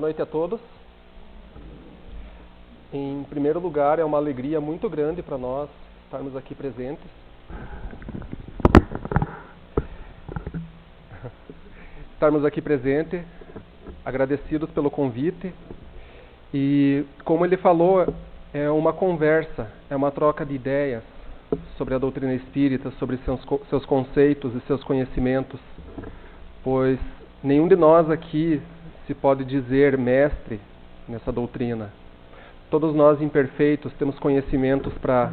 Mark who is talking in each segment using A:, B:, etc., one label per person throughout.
A: noite a todos. Em primeiro lugar, é uma alegria muito grande para nós estarmos aqui presentes. Agradecidos pelo convite. E, como ele falou, é uma conversa, é uma troca de ideias sobre a doutrina espírita, sobre seus conceitos e seus conhecimentos, pois nenhum de nós aqui se pode dizer mestre nessa doutrina. Todos nós imperfeitos temos conhecimentos para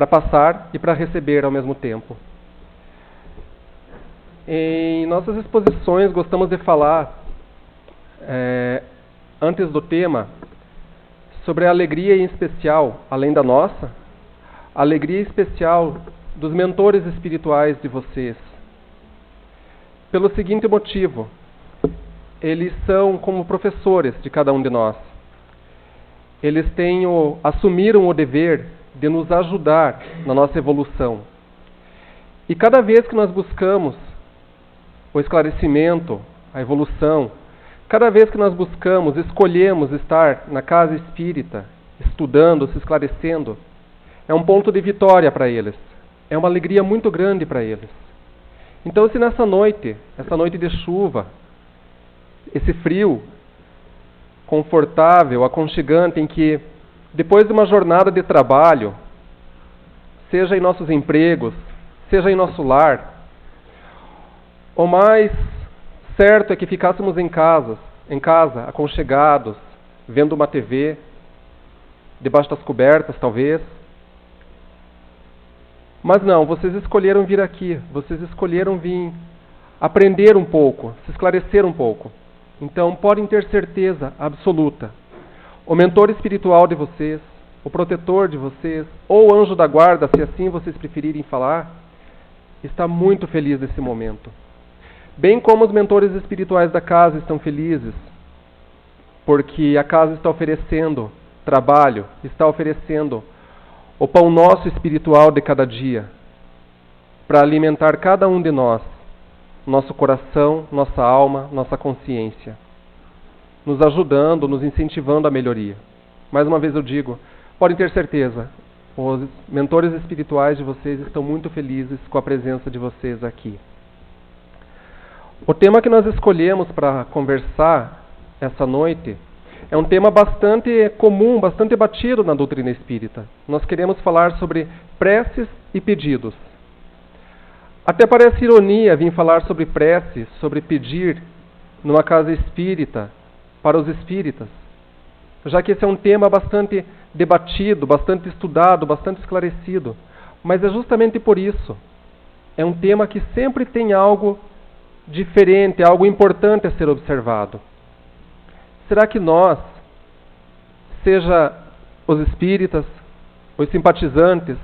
A: passar e para receber ao mesmo tempo. Em nossas exposições gostamos de falar, antes do tema, sobre a alegria em especial, além da nossa, a alegria especial dos mentores espirituais de vocês. Pelo seguinte motivo: eles são como professores de cada um de nós. Eles assumiram o dever de nos ajudar na nossa evolução. E cada vez que nós buscamos o esclarecimento, a evolução, cada vez que nós escolhemos estar na casa espírita, estudando, se esclarecendo, é um ponto de vitória para eles. É uma alegria muito grande para eles. Então, se essa noite de chuva, esse frio confortável, aconchegante, em que, depois de uma jornada de trabalho, seja em nossos empregos, seja em nosso lar, o mais certo é que ficássemos em casa, aconchegados, vendo uma TV, debaixo das cobertas, talvez. Mas não, vocês escolheram vir aqui, vocês escolheram vir aprender um pouco, se esclarecer um pouco. Então, podem ter certeza absoluta, o mentor espiritual de vocês, o protetor de vocês, ou o anjo da guarda, se assim vocês preferirem falar, está muito feliz nesse momento. Bem como os mentores espirituais da casa estão felizes, porque a casa está oferecendo trabalho, está oferecendo o pão nosso espiritual de cada dia, para alimentar cada um de nós, nosso coração, nossa alma, nossa consciência, nos ajudando, nos incentivando à melhoria. Mais uma vez eu digo, podem ter certeza, os mentores espirituais de vocês estão muito felizes com a presença de vocês aqui. O tema que nós escolhemos para conversar essa noite é um tema bastante comum, bastante batido na doutrina espírita. Nós queremos falar sobre preces e pedidos. Até parece ironia vir falar sobre prece, sobre pedir numa casa espírita, para os espíritas, já que esse é um tema bastante debatido, bastante estudado, bastante esclarecido. Mas é justamente por isso. É um tema que sempre tem algo diferente, algo importante a ser observado. Será que nós, seja os espíritas, os simpatizantes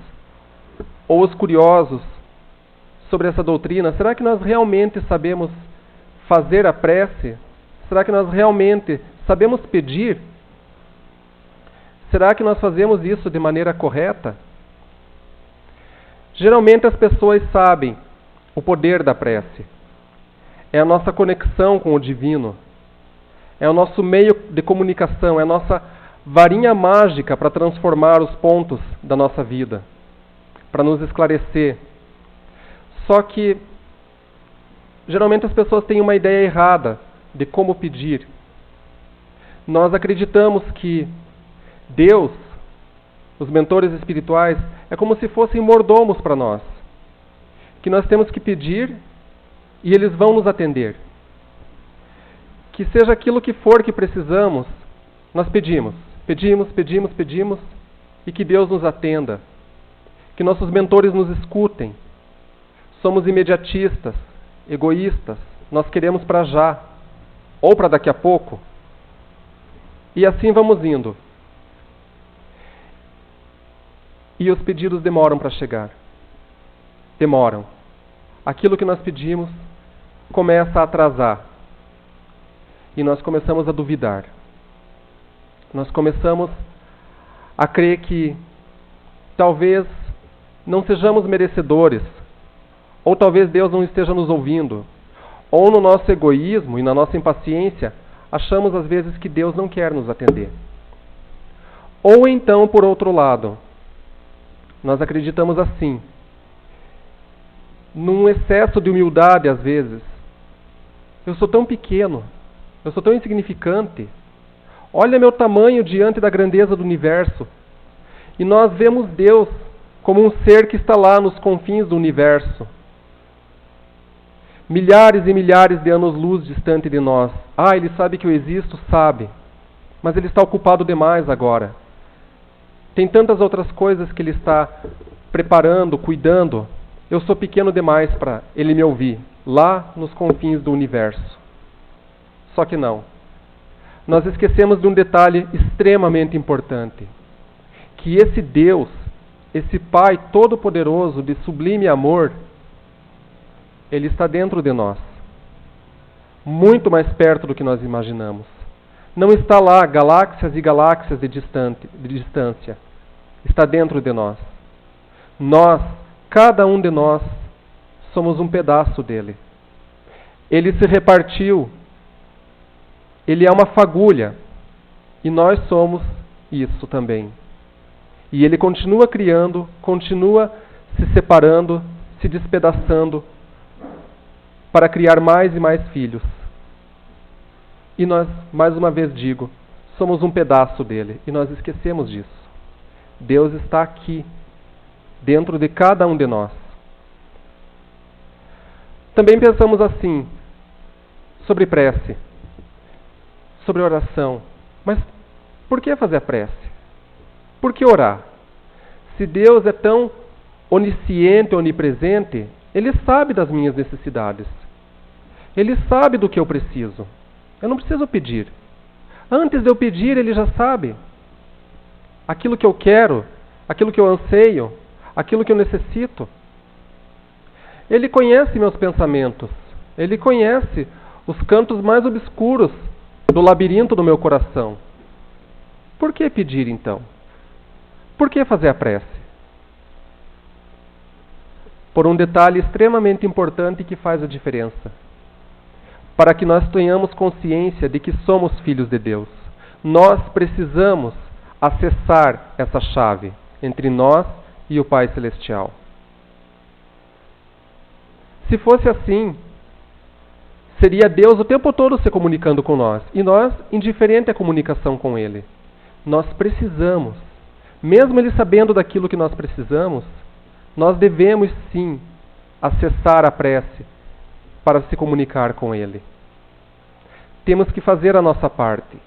A: ou os curiosos sobre essa doutrina, será que nós realmente sabemos fazer a prece? Será que nós realmente sabemos pedir? Será que nós fazemos isso de maneira correta? Geralmente as pessoas sabem o poder da prece. É a nossa conexão com o divino. É o nosso meio de comunicação, é a nossa varinha mágica para transformar os pontos da nossa vida, para nos esclarecer. Só que, geralmente as pessoas têm uma ideia errada de como pedir. Nós acreditamos que Deus, os mentores espirituais, é como se fossem mordomos para nós, que nós temos que pedir e eles vão nos atender. Que seja aquilo que for que precisamos, nós pedimos, e que Deus nos atenda, que nossos mentores nos escutem. Somos imediatistas, egoístas, nós queremos para já, ou para daqui a pouco, e assim vamos indo. E os pedidos demoram para chegar. Demoram. Aquilo que nós pedimos começa a atrasar. E nós começamos a duvidar. Nós começamos a crer que talvez não sejamos merecedores, ou talvez Deus não esteja nos ouvindo, ou no nosso egoísmo e na nossa impaciência, achamos às vezes que Deus não quer nos atender. Ou então, por outro lado, nós acreditamos assim, num excesso de humildade às vezes. Eu sou tão pequeno, eu sou tão insignificante. Olha meu tamanho diante da grandeza do universo. E nós vemos Deus como um ser que está lá nos confins do universo. Milhares e milhares de anos-luz distante de nós. Ah, Ele sabe que eu existo? Sabe. Mas Ele está ocupado demais agora. Tem tantas outras coisas que Ele está preparando, cuidando. Eu sou pequeno demais para Ele me ouvir, lá nos confins do universo. Só que não. Nós esquecemos de um detalhe extremamente importante. Que esse Deus, esse Pai Todo-Poderoso de sublime amor, Ele está dentro de nós. Muito mais perto do que nós imaginamos. Não está lá galáxias e galáxias de distância. Está dentro de nós. Nós, cada um de nós, somos um pedaço dele. Ele se repartiu. Ele é uma fagulha. E nós somos isso também. E Ele continua criando, continua se separando, se despedaçando, para criar mais e mais filhos. E nós, mais uma vez digo, somos um pedaço dele. E nós esquecemos disso. Deus está aqui, dentro de cada um de nós. Também pensamos assim, sobre prece, sobre oração. Mas por que fazer a prece? Por que orar? Se Deus é tão onisciente, onipresente, Ele sabe das minhas necessidades. Ele sabe do que eu preciso. Eu não preciso pedir. Antes de eu pedir, Ele já sabe. Aquilo que eu quero, aquilo que eu anseio, aquilo que eu necessito. Ele conhece meus pensamentos. Ele conhece os cantos mais obscuros do labirinto do meu coração. Por que pedir, então? Por que fazer a prece? Por um detalhe extremamente importante que faz a diferença. Para que nós tenhamos consciência de que somos filhos de Deus. Nós precisamos acessar essa chave entre nós e o Pai Celestial. Se fosse assim, seria Deus o tempo todo se comunicando com nós. E nós, indiferente à comunicação com Ele. Nós precisamos, mesmo Ele sabendo daquilo que nós precisamos, nós devemos sim acessar a prece para se comunicar com Ele. Temos que fazer a nossa parte.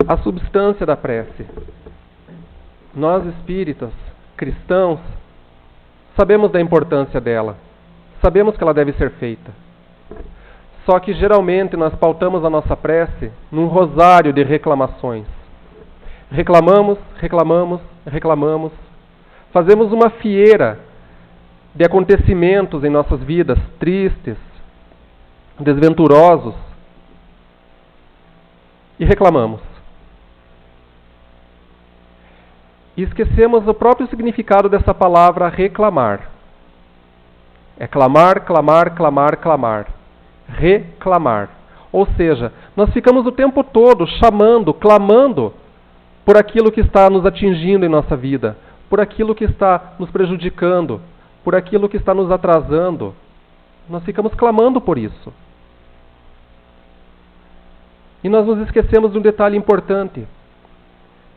A: A substância da prece. Nós espíritas, cristãos, sabemos da importância dela. Sabemos que ela deve ser feita. Só que geralmente nós pautamos a nossa prece num rosário de reclamações. Reclamamos, reclamamos, reclamamos. Fazemos uma fieira de acontecimentos em nossas vidas tristes, desventurosos. E reclamamos. E esquecemos o próprio significado dessa palavra reclamar. É clamar, clamar, clamar, clamar. Reclamar. Ou seja, nós ficamos o tempo todo chamando, clamando por aquilo que está nos atingindo em nossa vida, por aquilo que está nos prejudicando, por aquilo que está nos atrasando. Nós ficamos clamando por isso. E nós nos esquecemos de um detalhe importante,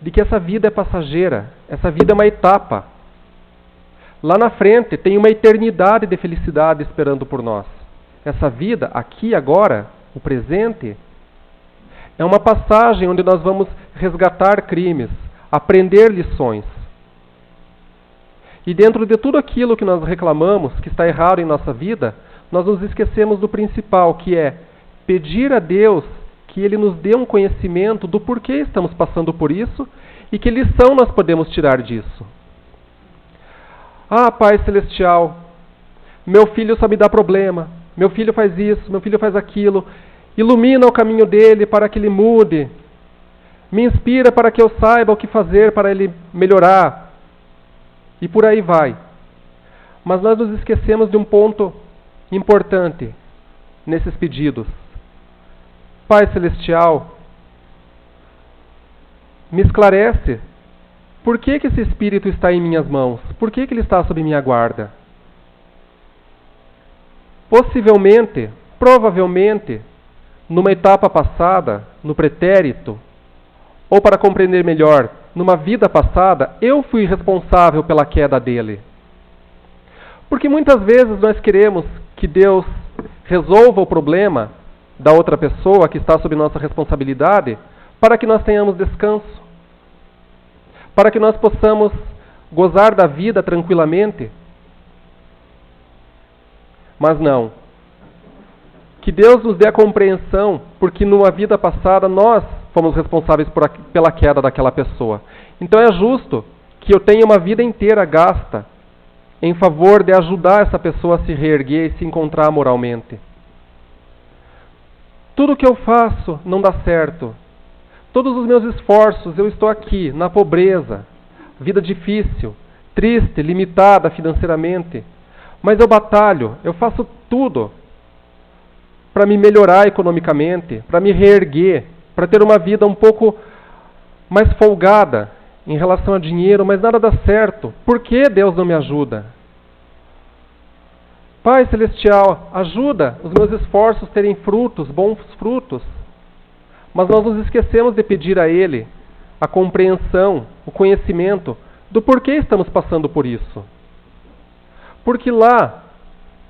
A: de que essa vida é passageira, essa vida é uma etapa. Lá na frente tem uma eternidade de felicidade esperando por nós. Essa vida, aqui agora, o presente, é uma passagem onde nós vamos resgatar crimes, aprender lições. E dentro de tudo aquilo que nós reclamamos, que está errado em nossa vida, nós nos esquecemos do principal, que é pedir a Deus que Ele nos dê um conhecimento do porquê estamos passando por isso e que lição nós podemos tirar disso. Ah, Pai Celestial, meu filho só me dá problema, meu filho faz isso, meu filho faz aquilo, ilumina o caminho dele para que ele mude, me inspira para que eu saiba o que fazer para ele melhorar, e por aí vai. Mas nós nos esquecemos de um ponto importante. nesses pedidos. Pai Celestial, me esclarece por que esse espírito está em minhas mãos, por que ele está sob minha guarda. Possivelmente, provavelmente, numa etapa passada, no pretérito, ou para compreender melhor, numa vida passada, eu fui responsável pela queda dele. Porque muitas vezes nós queremos que Deus resolva o problema da outra pessoa que está sob nossa responsabilidade para que nós tenhamos descanso, para que nós possamos gozar da vida tranquilamente. Mas não. Que Deus nos dê a compreensão, porque numa vida passada nós fomos responsáveis pela queda daquela pessoa. Então é justo que eu tenha uma vida inteira gasta em favor de ajudar essa pessoa a se reerguer e se encontrar moralmente. Tudo que eu faço não dá certo. Todos os meus esforços, eu estou aqui, na pobreza, vida difícil, triste, limitada financeiramente. Mas eu batalho, eu faço tudo para me melhorar economicamente, para me reerguer, para ter uma vida um pouco mais folgada em relação a dinheiro, mas nada dá certo. Por que Deus não me ajuda? Pai Celestial, ajuda os meus esforços terem frutos, bons frutos. Mas nós nos esquecemos de pedir a Ele a compreensão, o conhecimento do porquê estamos passando por isso. Porque lá,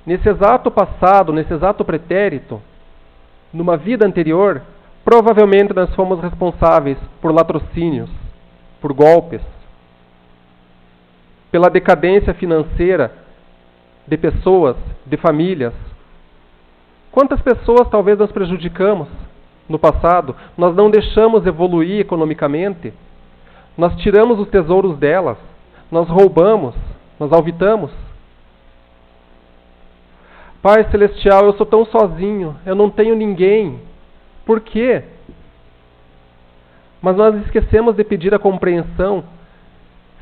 A: nesse exato passado, nesse exato pretérito, numa vida anterior, provavelmente nós fomos responsáveis por latrocínios, por golpes, pela decadência financeira de pessoas, de famílias. Quantas pessoas talvez nós prejudicamos no passado? Nós não deixamos evoluir economicamente, nós tiramos os tesouros delas, nós roubamos, nós alvitamos. Pai Celestial, eu sou tão sozinho, eu não tenho ninguém. Por quê? Mas nós esquecemos de pedir a compreensão.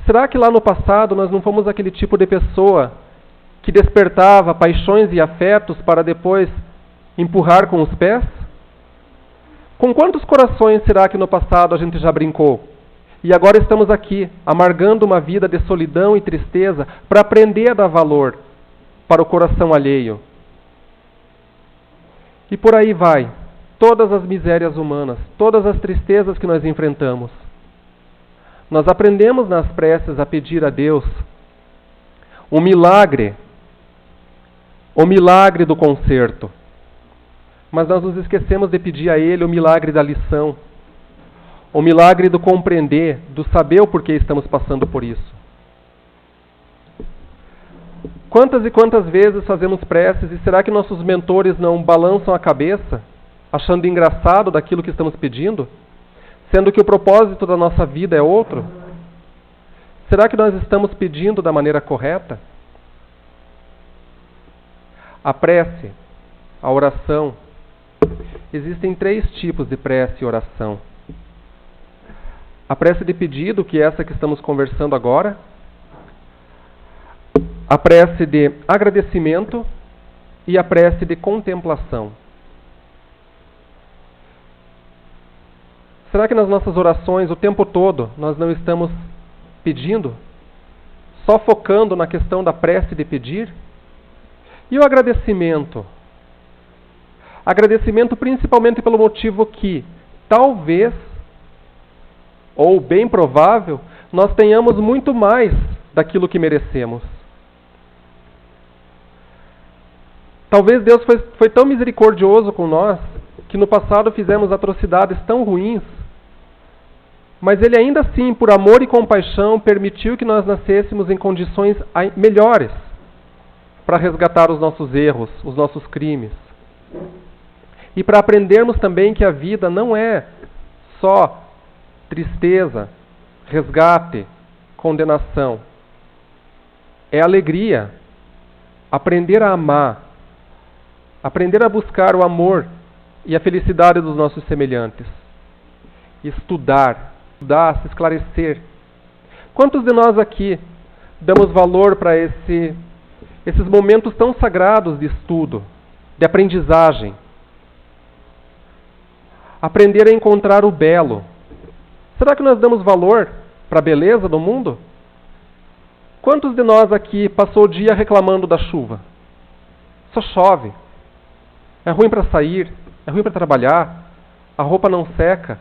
A: Será que lá no passado nós não fomos aquele tipo de pessoa que despertava paixões e afetos para depois empurrar com os pés? Com quantos corações será que no passado a gente já brincou? E agora estamos aqui, amargando uma vida de solidão e tristeza para aprender a dar valor para o coração alheio. E por aí vai, todas as misérias humanas, todas as tristezas que nós enfrentamos. Nós aprendemos nas preces a pedir a Deus o milagre do conserto. Mas nós nos esquecemos de pedir a Ele o milagre da lição, o milagre do compreender, do saber o porquê estamos passando por isso. Quantas e quantas vezes fazemos preces e será que nossos mentores não balançam a cabeça, achando engraçado daquilo que estamos pedindo, sendo que o propósito da nossa vida é outro? Será que nós estamos pedindo da maneira correta? A prece, a oração, existem 3 tipos de prece e oração. A prece de pedido, que é essa que estamos conversando agora. A prece de agradecimento e a prece de contemplação. Será que nas nossas orações, o tempo todo, nós não estamos pedindo? Só focando na questão da prece de pedir? E o agradecimento? Agradecimento principalmente pelo motivo que, talvez, ou bem provável, nós tenhamos muito mais daquilo que merecemos. Talvez Deus foi tão misericordioso com nós, que no passado fizemos atrocidades tão ruins, mas Ele ainda assim, por amor e compaixão, permitiu que nós nascêssemos em condições melhores para resgatar os nossos erros, os nossos crimes. E para aprendermos também que a vida não é só tristeza, resgate, condenação. É alegria. Aprender a amar. Aprender a buscar o amor e a felicidade dos nossos semelhantes. Estudar, se esclarecer. Quantos de nós aqui damos valor para esses momentos tão sagrados de estudo, de aprendizagem. Aprender a encontrar o belo. Será que nós damos valor para a beleza do mundo? Quantos de nós aqui passou o dia reclamando da chuva? Só chove. É ruim para sair, é ruim para trabalhar, a roupa não seca.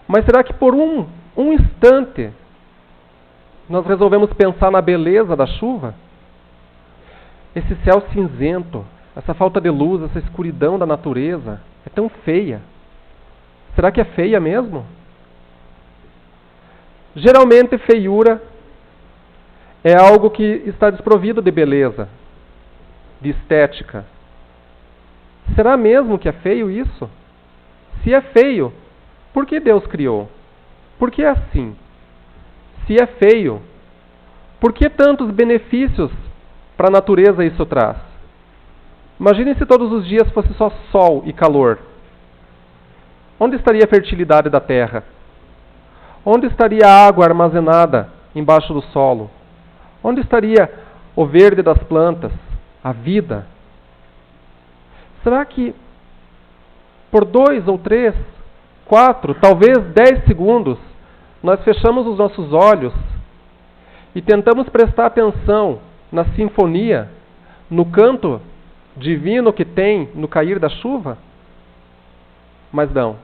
A: Mas será que por um instante nós resolvemos pensar na beleza da chuva? Esse céu cinzento, essa falta de luz, essa escuridão da natureza é tão feia. Será que é feia mesmo? Geralmente, feiura é algo que está desprovido de beleza, de estética. Será mesmo que é feio isso? Se é feio, por que Deus criou? Por que é assim? Se é feio, por que tantos benefícios para a natureza isso traz? Imagine se todos os dias fosse só sol e calor. Onde estaria a fertilidade da terra? Onde estaria a água armazenada embaixo do solo? Onde estaria o verde das plantas, a vida? Será que por 2 ou 3, 4, talvez 10 segundos, nós fechamos os nossos olhos e tentamos prestar atenção na sinfonia, no canto divino que tem no cair da chuva? Mas não.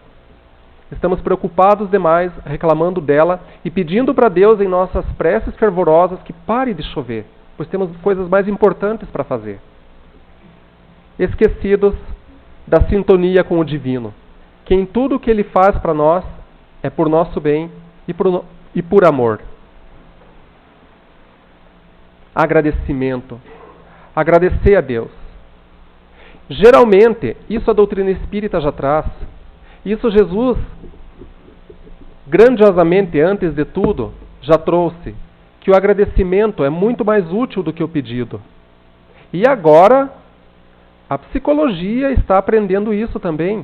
A: Estamos preocupados demais, reclamando dela e pedindo para Deus em nossas preces fervorosas que pare de chover, pois temos coisas mais importantes para fazer. Esquecidos da sintonia com o divino, que em tudo o que Ele faz para nós é por nosso bem e por amor. Agradecimento. Agradecer a Deus. Geralmente, isso a doutrina espírita já traz. Isso Jesus, grandiosamente, antes de tudo, já trouxe. Que o agradecimento é muito mais útil do que o pedido. E agora, a psicologia está aprendendo isso também.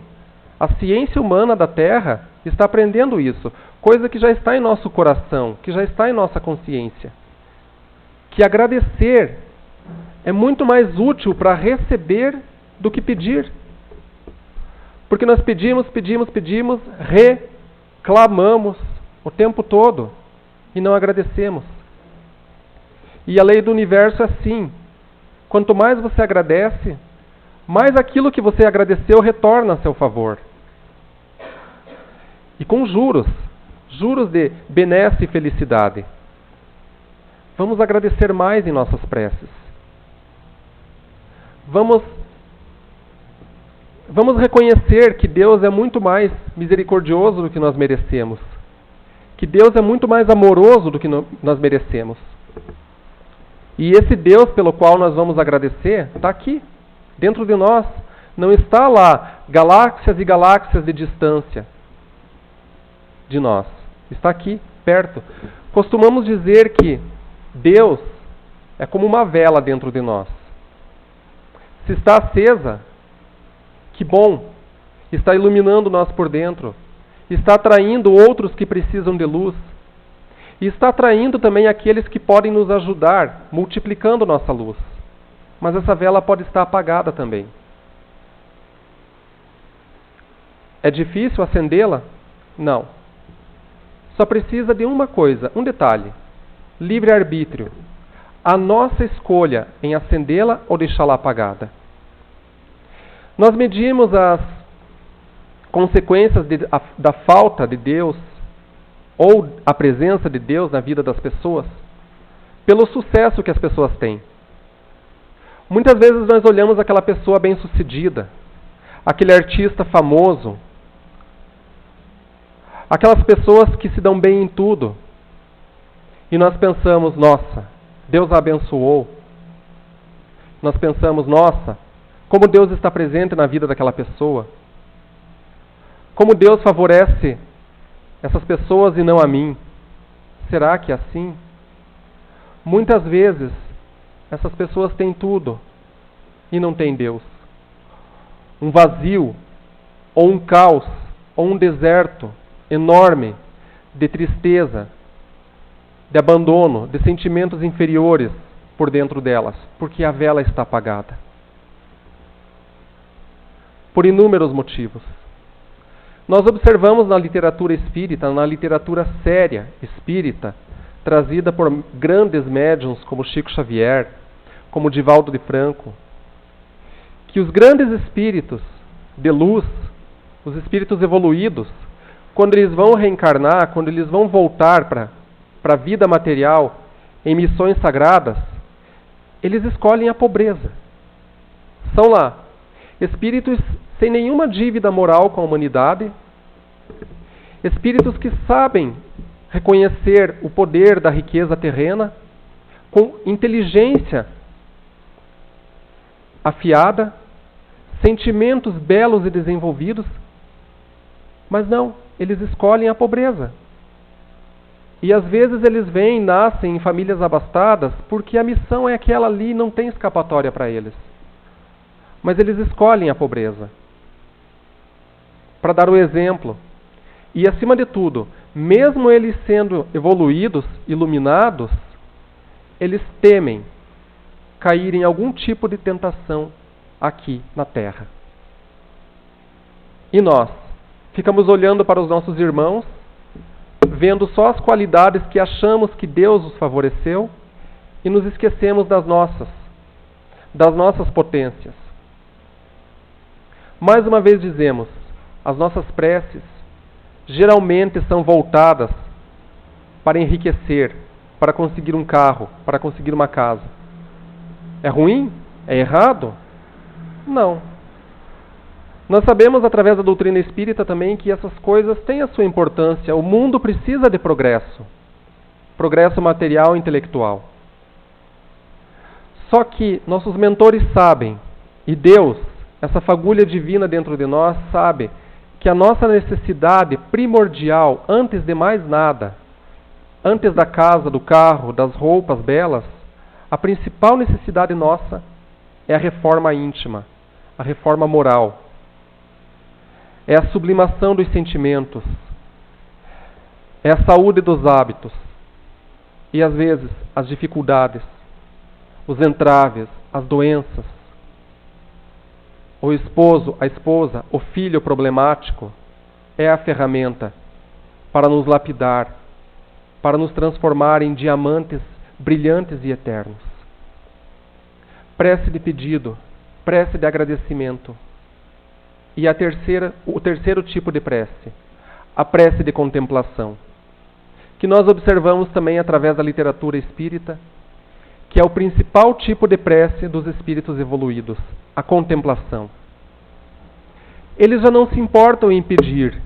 A: A ciência humana da Terra está aprendendo isso. Coisa que já está em nosso coração, que já está em nossa consciência. Que agradecer é muito mais útil para receber do que pedir. Porque nós pedimos, reclamamos o tempo todo e não agradecemos. E a lei do universo é assim. Quanto mais você agradece, mais aquilo que você agradeceu retorna a seu favor. E com juros de benesse e felicidade. Vamos agradecer mais em nossas preces. Vamos reconhecer que Deus é muito mais misericordioso do que nós merecemos. Que Deus é muito mais amoroso do que nós merecemos. E esse Deus pelo qual nós vamos agradecer está aqui, dentro de nós. Não está lá, galáxias e galáxias de distância de nós. Está aqui, perto. Costumamos dizer que Deus é como uma vela dentro de nós. Se está acesa, que bom, está iluminando nós por dentro, está atraindo outros que precisam de luz, e está atraindo também aqueles que podem nos ajudar, multiplicando nossa luz. Mas essa vela pode estar apagada também. É difícil acendê-la? Não. Só precisa de uma coisa, um detalhe: livre-arbítrio. A nossa escolha em acendê-la ou deixá-la apagada. Nós medimos as consequências da falta de Deus ou a presença de Deus na vida das pessoas pelo sucesso que as pessoas têm. Muitas vezes nós olhamos aquela pessoa bem-sucedida, aquele artista famoso, aquelas pessoas que se dão bem em tudo, e nós pensamos, nossa, Deus a abençoou. Nós pensamos, nossa, como Deus está presente na vida daquela pessoa. Como Deus favorece essas pessoas e não a mim. Será que é assim? Muitas vezes, essas pessoas têm tudo e não têm Deus. Um vazio, ou um caos, ou um deserto enorme de tristeza, de abandono, de sentimentos inferiores por dentro delas, porque a vela está apagada. por inúmeros motivos. Nós observamos na literatura espírita, na literatura séria espírita, trazida por grandes médiuns como Chico Xavier, como Divaldo de Franco, que os grandes espíritos de luz, os espíritos evoluídos, quando eles vão reencarnar, quando eles vão voltar para a vida material, em missões sagradas, eles escolhem a pobreza. São lá espíritos sem nenhuma dívida moral com a humanidade, espíritos que sabem reconhecer o poder da riqueza terrena, com inteligência afiada, sentimentos belos e desenvolvidos, mas não, eles escolhem a pobreza. E às vezes eles nascem em famílias abastadas porque a missão é aquela ali, não tem escapatória para eles. Mas eles escolhem a pobreza. Para dar o exemplo. E acima de tudo, mesmo eles sendo evoluídos, iluminados, eles temem cair em algum tipo de tentação aqui na Terra. E nós ficamos olhando para os nossos irmãos, vendo só as qualidades que achamos que Deus os favoreceu e nos esquecemos das nossas potências. Mais uma vez dizemos, as nossas preces geralmente são voltadas para enriquecer, para conseguir um carro, para conseguir uma casa. É ruim? É errado? Não. Nós sabemos através da doutrina espírita também que essas coisas têm a sua importância. O mundo precisa de progresso. Progresso material e intelectual. Só que nossos mentores sabem, e Deus, essa fagulha divina dentro de nós, sabe que a nossa necessidade primordial, antes de mais nada, antes da casa, do carro, das roupas belas, a principal necessidade nossa é a reforma íntima, a reforma moral. É a sublimação dos sentimentos, é a saúde dos hábitos e, às vezes, as dificuldades, os entraves, as doenças. O esposo, a esposa, o filho problemático é a ferramenta para nos lapidar, para nos transformar em diamantes brilhantes e eternos. Prece de pedido, prece de agradecimento. E o terceiro tipo de prece, a prece de contemplação, que nós observamos também através da literatura espírita, que é o principal tipo de prece dos espíritos evoluídos, a contemplação. Eles já não se importam em pedir.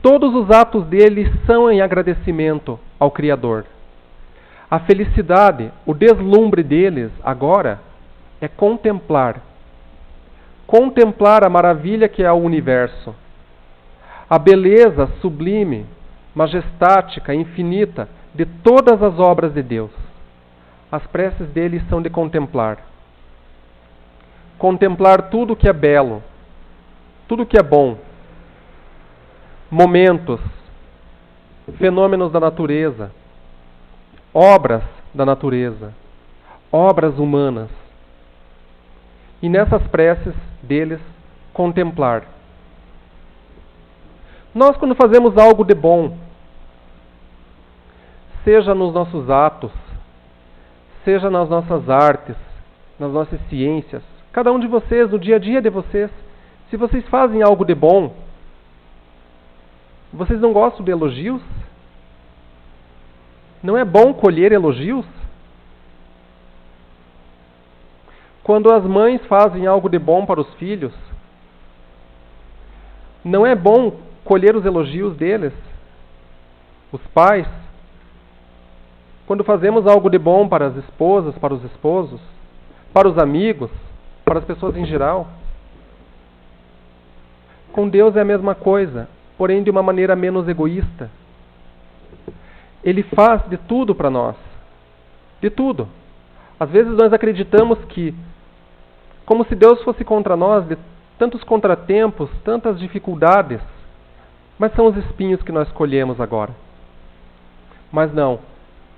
A: Todos os atos deles são em agradecimento ao Criador. A felicidade, o deslumbre deles agora é contemplar. Contemplar a maravilha que é o universo. A beleza sublime, majestática, infinita de todas as obras de Deus. As preces deles são de contemplar. Contemplar tudo que é belo, tudo que é bom. Momentos, fenômenos da natureza, obras da natureza, obras humanas. E nessas preces deles, contemplar. Nós, quando fazemos algo de bom, seja nos nossos atos, seja nas nossas artes, nas nossas ciências, cada um de vocês, no dia a dia de vocês, se vocês fazem algo de bom, vocês não gostam de elogios? Não é bom colher elogios? Quando as mães fazem algo de bom para os filhos, não é bom colher os elogios deles? Os pais, quando fazemos algo de bom para as esposas, para os esposos, para os amigos, para as pessoas em geral. Com Deus é a mesma coisa, porém de uma maneira menos egoísta. Ele faz de tudo para nós. De tudo. Às vezes nós acreditamos que, como se Deus fosse contra nós, de tantos contratempos, tantas dificuldades, mas são os espinhos que nós colhemos agora. Mas não.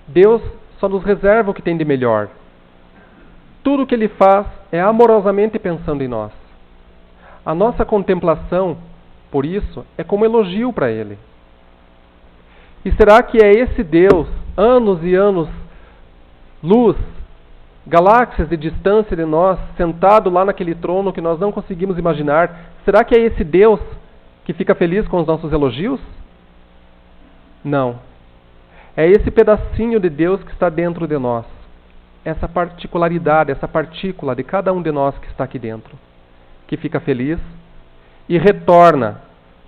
A: Deus só nos reserva o que tem de melhor. Tudo o que Ele faz é amorosamente pensando em nós. A nossa contemplação, por isso, é como elogio para Ele. E será que é esse Deus, anos e anos, luz, galáxias de distância de nós, sentado lá naquele trono que nós não conseguimos imaginar, será que é esse Deus que fica feliz com os nossos elogios? Não. É esse pedacinho de Deus que está dentro de nós. Essa particularidade, essa partícula de cada um de nós que está aqui dentro, que fica feliz e retorna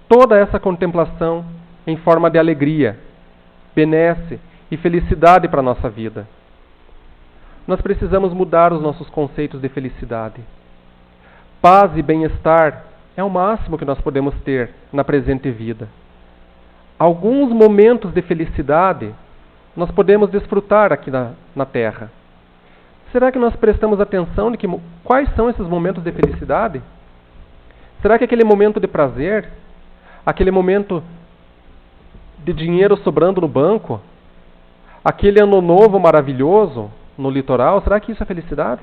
A: toda essa contemplação em forma de alegria, benesse e felicidade para a nossa vida. Nós precisamos mudar os nossos conceitos de felicidade. Paz e bem-estar é o máximo que nós podemos ter na presente vida. Alguns momentos de felicidade nós podemos desfrutar aqui na Terra. Será que nós prestamos atenção de quais são esses momentos de felicidade? Será que aquele momento de prazer, aquele momento de dinheiro sobrando no banco, aquele ano novo maravilhoso no litoral, será que isso é felicidade?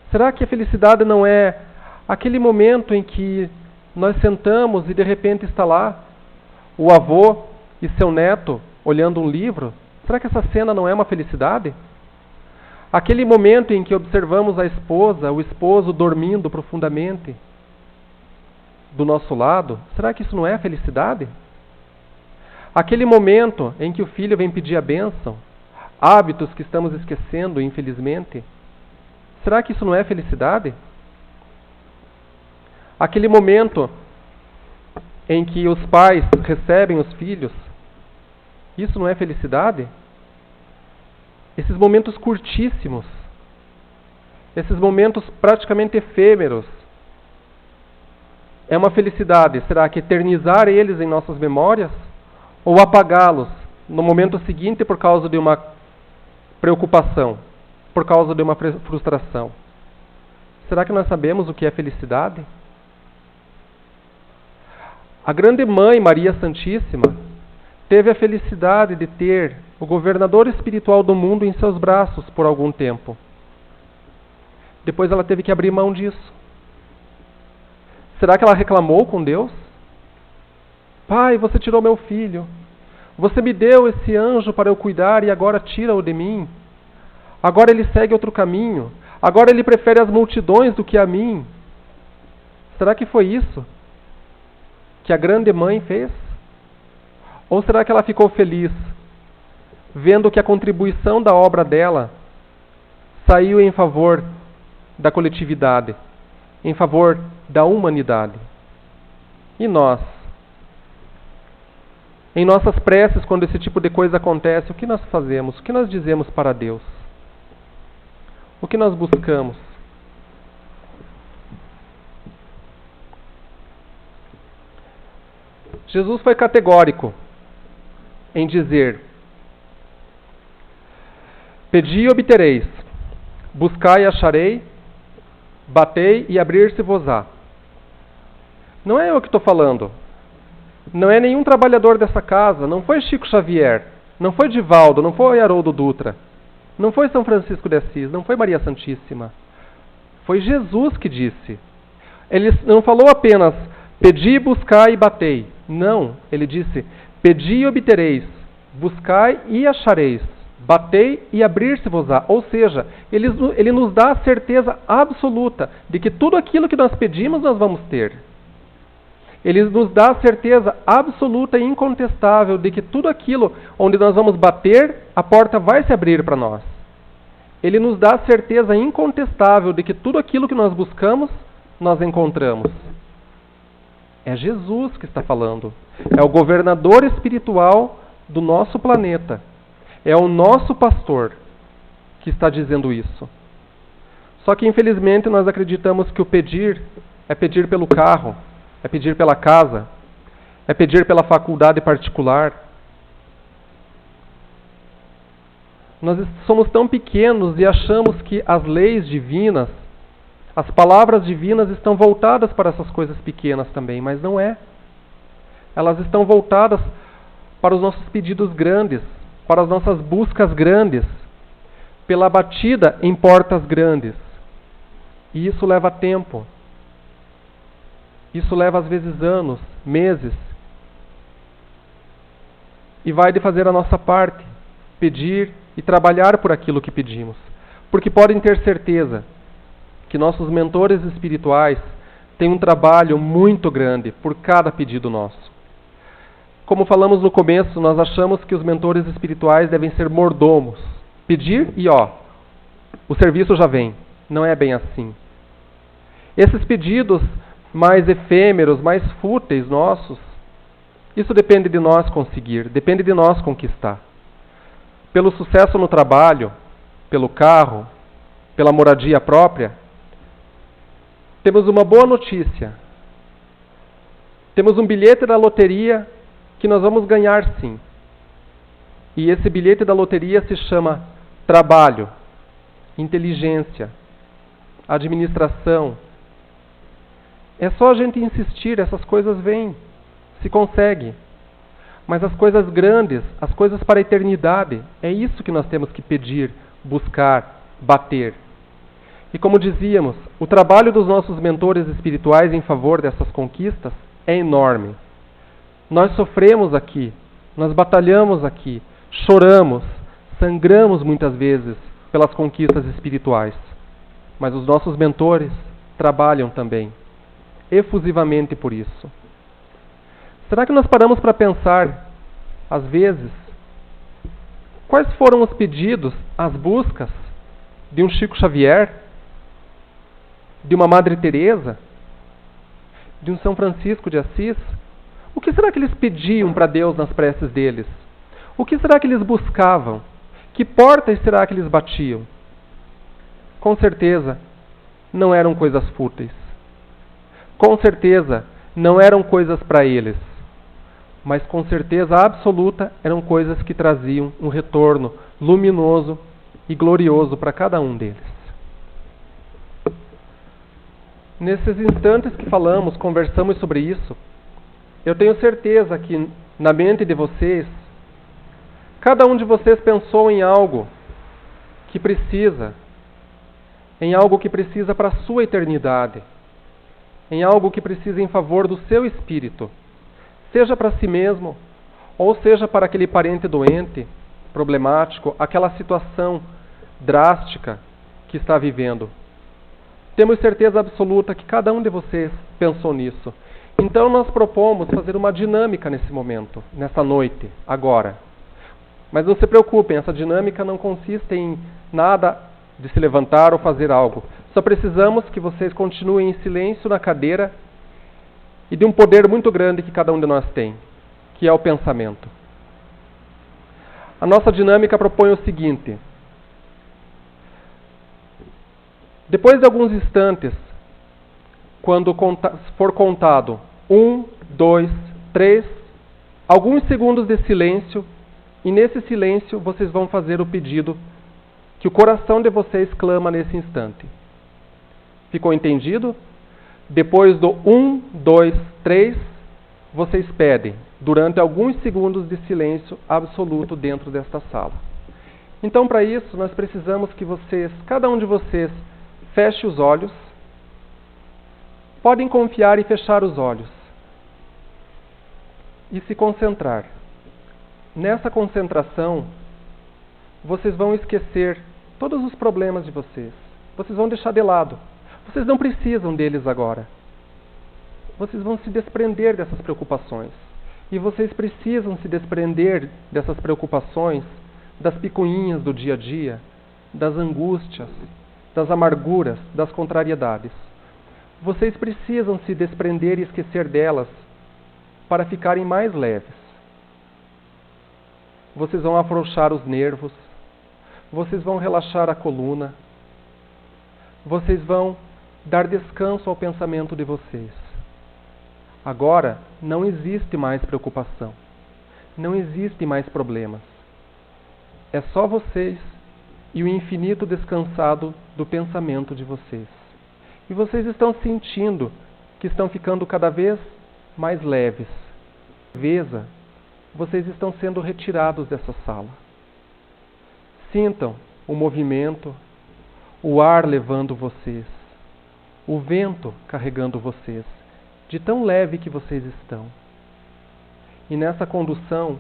A: Será que a felicidade não é aquele momento em que nós sentamos e de repente está lá o avô e seu neto olhando um livro? Será que essa cena não é uma felicidade? Aquele momento em que observamos a esposa, o esposo dormindo profundamente do nosso lado, será que isso não é felicidade? Aquele momento em que o filho vem pedir a bênção, hábitos que estamos esquecendo, infelizmente, será que isso não é felicidade? Aquele momento em que os pais recebem os filhos, isso não é felicidade? Esses momentos curtíssimos, esses momentos praticamente efêmeros, é uma felicidade? Será que eternizar eles em nossas memórias? Ou apagá-los no momento seguinte por causa de uma preocupação, por causa de uma frustração? Será que nós sabemos o que é felicidade? A grande mãe, Maria Santíssima, teve a felicidade de ter o governador espiritual do mundo em seus braços por algum tempo. Depois ela teve que abrir mão disso. Será que ela reclamou com Deus? Pai, você tirou meu filho. Você me deu esse anjo para eu cuidar e agora tira-o de mim. Agora ele segue outro caminho. Agora ele prefere as multidões do que a mim. Será que foi isso que a grande mãe fez? Ou será que ela ficou feliz vendo que a contribuição da obra dela saiu em favor da coletividade, em favor da humanidade? E nós? Em nossas preces, quando esse tipo de coisa acontece, o que nós fazemos? O que nós dizemos para Deus? O que nós buscamos? Jesus foi categórico em dizer: pedi e obtereis, buscai e acharei, batei e abrir-se-vos-á. Não é eu que estou falando. Não é nenhum trabalhador dessa casa, não foi Chico Xavier, não foi Divaldo, não foi Haroldo Dutra, não foi São Francisco de Assis, não foi Maria Santíssima. Foi Jesus que disse. Ele não falou apenas pedi, buscai e batei. Não, ele disse pedi e obtereis, buscai e achareis, batei e abrir-se-vos-á. Ou seja, ele nos dá a certeza absoluta de que tudo aquilo que nós pedimos nós vamos ter. Ele nos dá a certeza absoluta e incontestável de que tudo aquilo onde nós vamos bater, a porta vai se abrir para nós. Ele nos dá a certeza incontestável de que tudo aquilo que nós buscamos, nós encontramos. É Jesus que está falando. É o governador espiritual do nosso planeta. É o nosso pastor que está dizendo isso. Só que infelizmente nós acreditamos que o pedir é pedir pelo carro, é pedir pela casa, é pedir pela faculdade particular. Nós somos tão pequenos e achamos que as leis divinas, as palavras divinas estão voltadas para essas coisas pequenas também, mas não é. Elas estão voltadas para os nossos pedidos grandes, para as nossas buscas grandes, pela batida em portas grandes. E isso leva tempo. Isso leva às vezes anos, meses. E vai de fazer a nossa parte, pedir e trabalhar por aquilo que pedimos. Porque podem ter certeza que nossos mentores espirituais têm um trabalho muito grande por cada pedido nosso. Como falamos no começo, nós achamos que os mentores espirituais devem ser mordomos. Pedir e o serviço já vem. Não é bem assim. Esses pedidos mais efêmeros, mais fúteis nossos, isso depende de nós conseguir, depende de nós conquistar. Pelo sucesso no trabalho, pelo carro, pela moradia própria, temos uma boa notícia. Temos um bilhete da loteria que nós vamos ganhar sim. E esse bilhete da loteria se chama trabalho, inteligência, administração. É só a gente insistir, essas coisas vêm, se consegue. Mas as coisas grandes, as coisas para a eternidade, é isso que nós temos que pedir, buscar, bater. E como dizíamos, o trabalho dos nossos mentores espirituais em favor dessas conquistas é enorme. Nós sofremos aqui, nós batalhamos aqui, choramos, sangramos muitas vezes pelas conquistas espirituais. Mas os nossos mentores trabalham também, efusivamente por isso. Será que nós paramos para pensar, às vezes, quais foram os pedidos, as buscas de um Chico Xavier, de uma Madre Teresa, de um São Francisco de Assis? O que será que eles pediam para Deus nas preces deles? O que será que eles buscavam? Que portas será que eles batiam? Com certeza, não eram coisas fúteis. Com certeza, não eram coisas para eles. Mas com certeza absoluta, eram coisas que traziam um retorno luminoso e glorioso para cada um deles. Nesses instantes que falamos, conversamos sobre isso, eu tenho certeza que na mente de vocês, cada um de vocês pensou em algo que precisa, em algo que precisa para a sua eternidade, em algo que precisa em favor do seu espírito, seja para si mesmo, ou seja para aquele parente doente, problemático, aquela situação drástica que está vivendo. Temos certeza absoluta que cada um de vocês pensou nisso. Então nós propomos fazer uma dinâmica nesse momento, nessa noite, agora. Mas não se preocupem, essa dinâmica não consiste em nada de se levantar ou fazer algo. Só precisamos que vocês continuem em silêncio na cadeira e de um poder muito grande que cada um de nós tem, que é o pensamento. A nossa dinâmica propõe o seguinte: depois de alguns instantes, quando for contado 1, 2, 3, alguns segundos de silêncio, e nesse silêncio vocês vão fazer o pedido que o coração de vocês clama nesse instante. Ficou entendido? Depois do 1, 2, 3, vocês pedem, durante alguns segundos de silêncio absoluto dentro desta sala. Então, para isso, nós precisamos que vocês, cada um de vocês, feche os olhos. Podem confiar e fechar os olhos. E se concentrar. Nessa concentração, vocês vão esquecer todos os problemas de vocês. Vocês vão deixar de lado. Vocês não precisam deles agora. Vocês vão se desprender dessas preocupações. E vocês precisam se desprender dessas preocupações, das picuinhas do dia a dia, das angústias, das amarguras, das contrariedades. Vocês precisam se desprender e esquecer delas para ficarem mais leves. Vocês vão afrouxar os nervos, vocês vão relaxar a coluna, vocês vão dar descanso ao pensamento de vocês. Agora não existe mais preocupação, não existe mais problemas. É só vocês e o infinito descansado do pensamento de vocês. E vocês estão sentindo que estão ficando cada vez mais leves. Veja, vocês estão sendo retirados dessa sala. Sintam o movimento, o ar levando vocês. o vento carregando vocês, de tão leve que vocês estão. E nessa condução,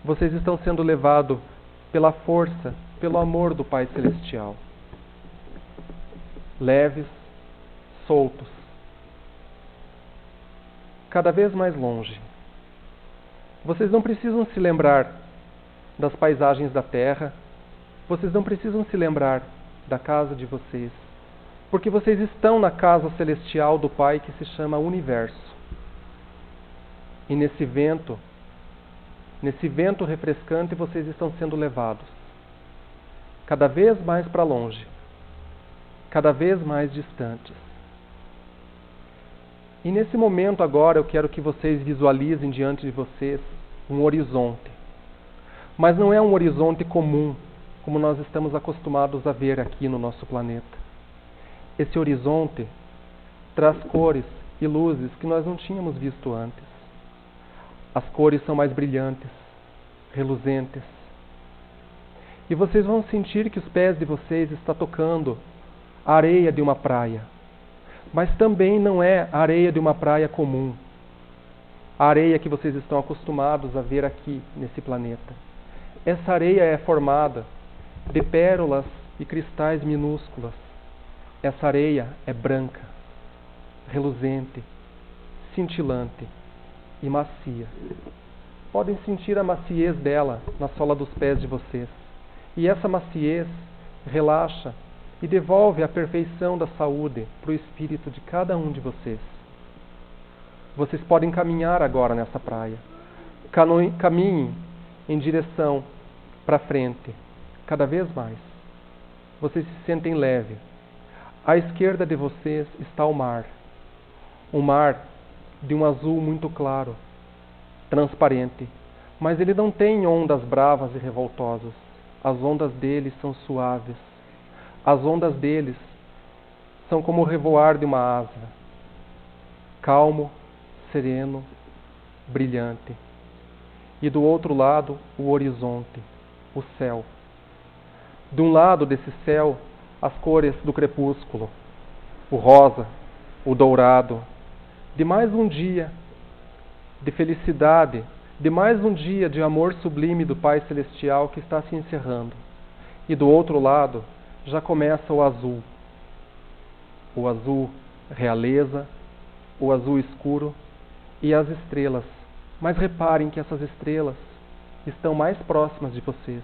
A: vocês estão sendo levados pela força, pelo amor do Pai Celestial. Leves, soltos, cada vez mais longe. Vocês não precisam se lembrar das paisagens da terra, vocês não precisam se lembrar da casa de vocês, porque vocês estão na casa celestial do Pai que se chama Universo. E nesse vento refrescante, vocês estão sendo levados cada vez mais para longe, cada vez mais distantes. E nesse momento agora eu quero que vocês visualizem diante de vocês um horizonte. Mas não é um horizonte comum, como nós estamos acostumados a ver aqui no nosso planeta. Esse horizonte traz cores e luzes que nós não tínhamos visto antes. As cores são mais brilhantes, reluzentes. E vocês vão sentir que os pés de vocês estão tocando a areia de uma praia. Mas também não é a areia de uma praia comum. A areia que vocês estão acostumados a ver aqui nesse planeta. Essa areia é formada de pérolas e cristais minúsculas. Essa areia é branca, reluzente, cintilante e macia. Podem sentir a maciez dela na sola dos pés de vocês. E essa maciez relaxa e devolve a perfeição da saúde para o espírito de cada um de vocês. Vocês podem caminhar agora nessa praia. Caminhem em direção para frente, cada vez mais. Vocês se sentem leve. À esquerda de vocês está o mar. Um mar de um azul muito claro, transparente. Mas ele não tem ondas bravas e revoltosas. As ondas dele são suaves. As ondas deles são como o revoar de uma asa. Calmo, sereno, brilhante. E do outro lado, o horizonte, o céu. De um lado desse céu, as cores do crepúsculo, o rosa, o dourado, de mais um dia de felicidade, de mais um dia de amor sublime do Pai Celestial que está se encerrando. E do outro lado, já começa o azul realeza, o azul escuro e as estrelas. Mas reparem que essas estrelas estão mais próximas de vocês.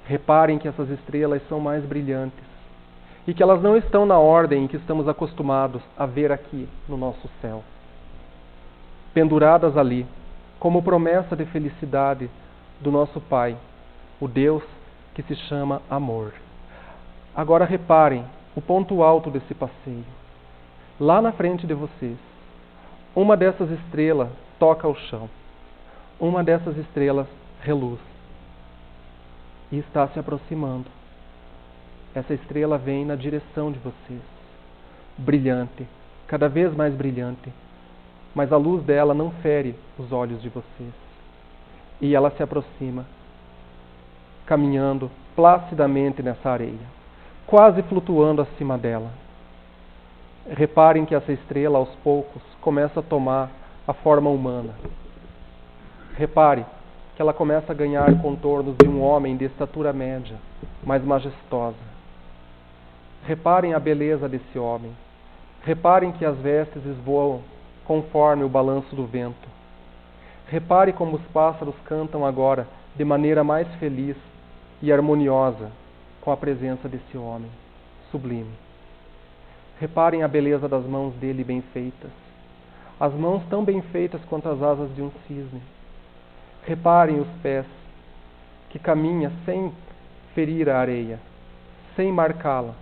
A: Reparem que essas estrelas são mais brilhantes e que elas não estão na ordem em que estamos acostumados a ver aqui no nosso céu. Penduradas ali, como promessa de felicidade do nosso Pai, o Deus que se chama amor. Agora reparem o ponto alto desse passeio. Lá na frente de vocês, uma dessas estrelas toca o chão. Uma dessas estrelas reluz. E está se aproximando. Essa estrela vem na direção de vocês. Brilhante, cada vez mais brilhante. Mas a luz dela não fere os olhos de vocês. E ela se aproxima, caminhando placidamente nessa areia, quase flutuando acima dela. Reparem que essa estrela, aos poucos, começa a tomar a forma humana. Repare que ela começa a ganhar contornos de um homem de estatura média, mais majestosa. Reparem a beleza desse homem. Reparem que as vestes esvoam conforme o balanço do vento. Repare como os pássaros cantam agora de maneira mais feliz e harmoniosa com a presença desse homem sublime. Reparem a beleza das mãos dele bem feitas. As mãos tão bem feitas quanto as asas de um cisne. Reparem os pés, que caminha sem ferir a areia, sem marcá-la.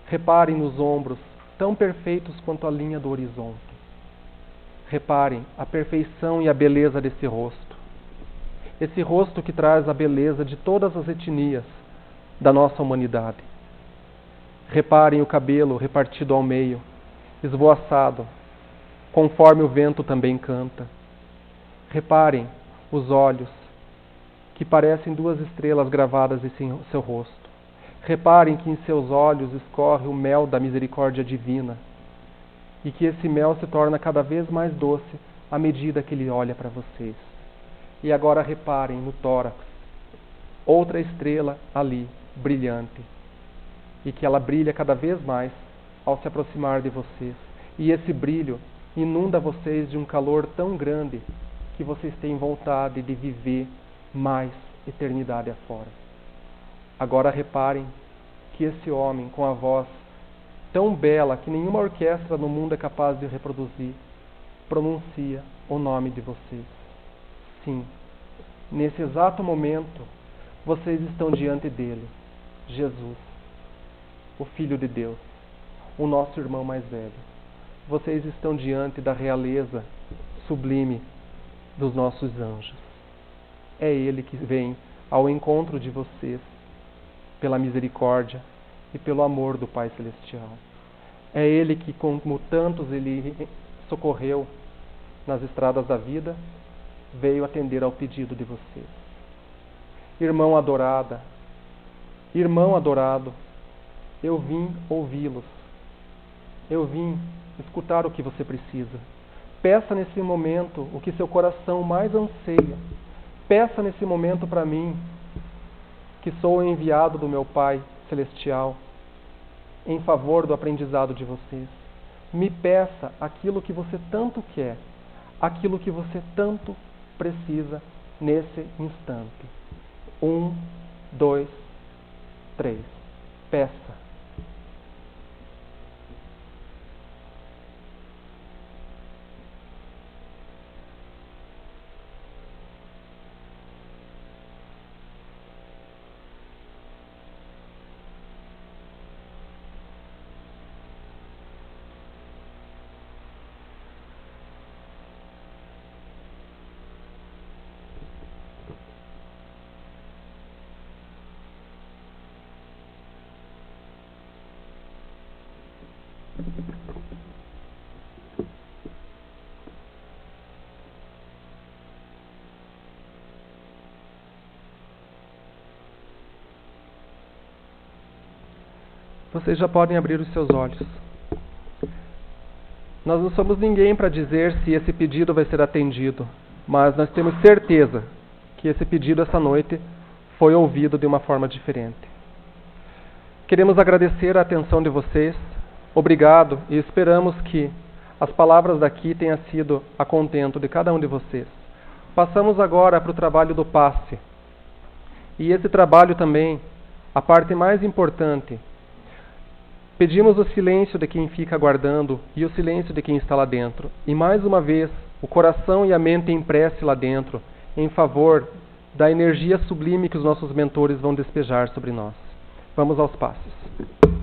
A: Reparem nos ombros, tão perfeitos quanto a linha do horizonte. Reparem a perfeição e a beleza desse rosto. Esse rosto que traz a beleza de todas as etnias da nossa humanidade. Reparem o cabelo repartido ao meio, esvoaçado, conforme o vento também canta. Reparem os olhos, que parecem duas estrelas gravadas em seu rosto. Reparem que em seus olhos escorre o mel da misericórdia divina e que esse mel se torna cada vez mais doce à medida que ele olha para vocês. E agora reparem no tórax, outra estrela ali, brilhante, e que ela brilha cada vez mais ao se aproximar de vocês. E esse brilho inunda vocês de um calor tão grande que vocês têm vontade de viver mais eternidade afora. Agora reparem que esse homem, com a voz tão bela que nenhuma orquestra no mundo é capaz de reproduzir, pronuncia o nome de vocês. Sim, nesse exato momento, vocês estão diante dele, Jesus, o Filho de Deus, o nosso irmão mais velho. Vocês estão diante da realeza sublime dos nossos anjos. É ele que vem ao encontro de vocês pela misericórdia e pelo amor do Pai Celestial. É ele que, como tantos ele socorreu nas estradas da vida, veio atender ao pedido de vocês. Irmão adorada, irmão adorado, eu vim ouvi-los. Eu vim escutar o que você precisa. Peça nesse momento o que seu coração mais anseia. Peça nesse momento para mim, que sou o enviado do meu Pai Celestial, em favor do aprendizado de vocês. Me peça aquilo que você tanto quer, aquilo que você tanto precisa nesse instante. 1, 2, 3. Peça. Vocês já podem abrir os seus olhos. Nós não somos ninguém para dizer se esse pedido vai ser atendido, mas nós temos certeza que esse pedido essa noite foi ouvido de uma forma diferente. Queremos agradecer a atenção de vocês, obrigado, e esperamos que as palavras daqui tenham sido a contento de cada um de vocês. Passamos agora para o trabalho do passe. E esse trabalho também, a parte mais importante, pedimos o silêncio de quem fica aguardando e o silêncio de quem está lá dentro. E mais uma vez, o coração e a mente em prece lá dentro, em favor da energia sublime que os nossos mentores vão despejar sobre nós. Vamos aos passos.